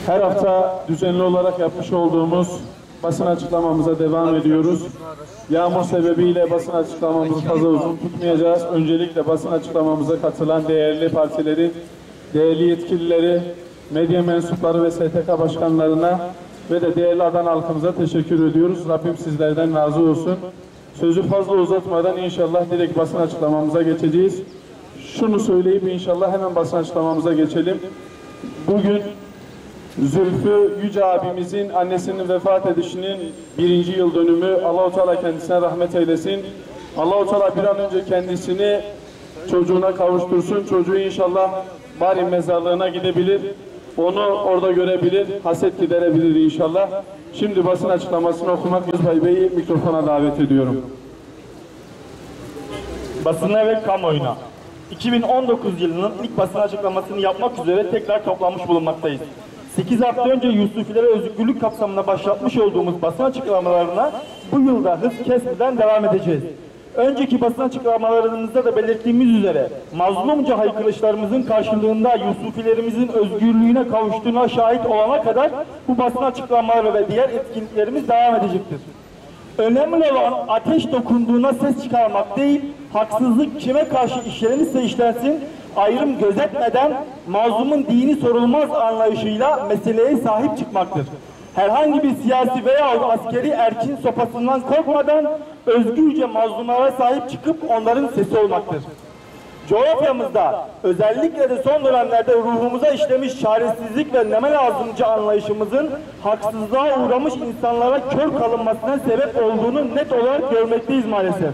Her hafta düzenli olarak yapmış olduğumuz basın açıklamamıza devam ediyoruz. Yağmur sebebiyle basın açıklamamızı fazla uzun tutmayacağız. Öncelikle basın açıklamamıza katılan değerli partilerin, değerli yetkilileri, medya mensupları ve STK başkanlarına ve de değerli Adana halkımıza teşekkür ediyoruz. Rabbim sizlerden razı olsun. Sözü fazla uzatmadan inşallah direkt basın açıklamamıza geçeceğiz. Şunu söyleyip inşallah hemen basın açıklamamıza geçelim. Bugün Zülfü Yüce abimizin annesinin vefat edişinin 1. yıl dönümü. Allah-u Teala kendisine rahmet eylesin. Allah-u Teala bir an önce kendisini çocuğuna kavuştursun. Çocuğu inşallah bari mezarlığına gidebilir. Onu orada görebilir, haset giderebilir inşallah. Şimdi basın açıklamasını okumak Yüzbay Bey'i mikrofona davet ediyorum. Basına ve kamuoyuna 2019 yılının ilk basın açıklamasını yapmak üzere tekrar toplanmış bulunmaktayız. 8 hafta önce Yusufilere özgürlük kapsamında başlatmış olduğumuz basın açıklamalarına bu yılda hız kesmeden devam edeceğiz. Önceki basın açıklamalarımızda da belirttiğimiz üzere mazlumca haykırışlarımızın karşılığında Yusufilerimizin özgürlüğüne kavuştuğuna şahit olana kadar bu basın açıklamaları ve diğer etkinliklerimiz devam edecektir. Önemli olan ateş dokunduğuna ses çıkarmak değil, haksızlık kime karşı işlenirse işlensin, ayrım gözetmeden mazlumun dini sorulmaz anlayışıyla meseleye sahip çıkmaktır. Herhangi bir siyasi veya askeri erkin sopasından korkmadan özgürce mazlumlara sahip çıkıp onların sesi olmaktır. Coğrafyamızda özellikle de son dönemlerde ruhumuza işlemiş çaresizlik ve neme lazımcı anlayışımızın haksızlığa uğramış insanlara kör kalınmasına sebep olduğunu net olarak görmekteyiz maalesef.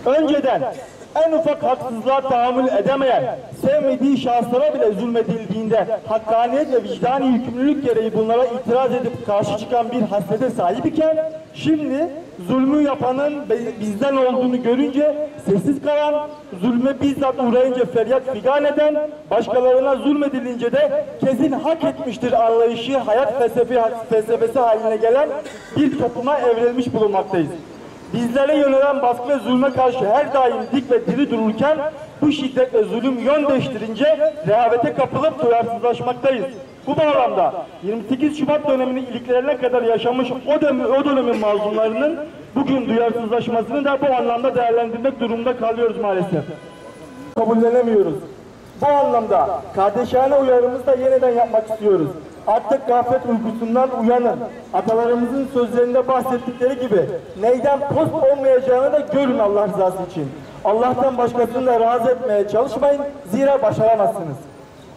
Önceden en ufak haksızlığa tahammül edemeyen, sevmediği şahıslara bile zulmedildiğinde hakkaniyet ve vicdani yükümlülük gereği bunlara itiraz edip karşı çıkan bir hasrete sahip iken, şimdi zulmü yapanın bizden olduğunu görünce sessiz kalan, zulme bizzat uğrayınca feryat figan eden, başkalarına zulmedilince de kesin hak etmiştir anlayışı hayat felsefesi haline gelen bir topluma evrilmiş bulunmaktayız. Bizlere yönelen baskı ve zulme karşı her daim dik ve diri dururken bu şiddet ve zulüm yön değiştirince rehavete kapılıp duyarsızlaşmaktayız. Bu bağlamda 28 Şubat dönemini iliklerine kadar yaşamış o dönemin mazlumlarının bugün duyarsızlaşmasını da bu anlamda değerlendirmek durumunda kalıyoruz maalesef. Kabullenemiyoruz. Bu anlamda kardeşane uyarımızı da yeniden yapmak istiyoruz. Artık gaflet uykusundan uyanın. Atalarımızın sözlerinde bahsettikleri gibi neyden post olmayacağını da görün Allah rızası için. Allah'tan başkasını da razı etmeye çalışmayın. Zira başaramazsınız.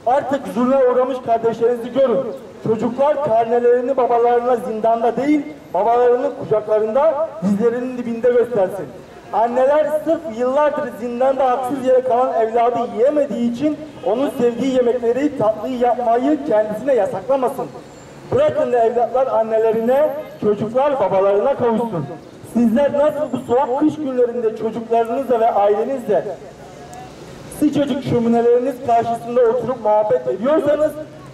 Artık zulme uğramış kardeşlerinizi görün. Çocuklar karnelerini babalarına zindanda değil, babalarının kucaklarında, dizlerinin dibinde göstersin. Anneler sırf yıllardır zindanda haksız yere kalan evladı yiyemediği için onun sevdiği yemekleri, tatlıyı yapmayı kendisine yasaklamasın. Bırakın da evlatlar annelerine, çocuklar babalarına kavuşsun. Sizler nasıl bu soğuk kış günlerinde çocuklarınızla ve ailenizle sıcacık şömineleriniz karşısında oturup muhabbet ediyorsanız,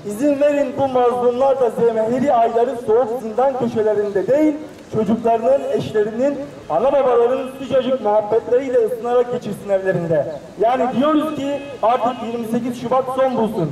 izin verin bu mazlumlar da zemheri ayların soğuk zindan köşelerinde değil, çocuklarının, eşlerinin, ana babaların sıcacık muhabbetleriyle ısınarak geçirsin evlerinde. Yani diyoruz ki artık 28 Şubat son bulsun.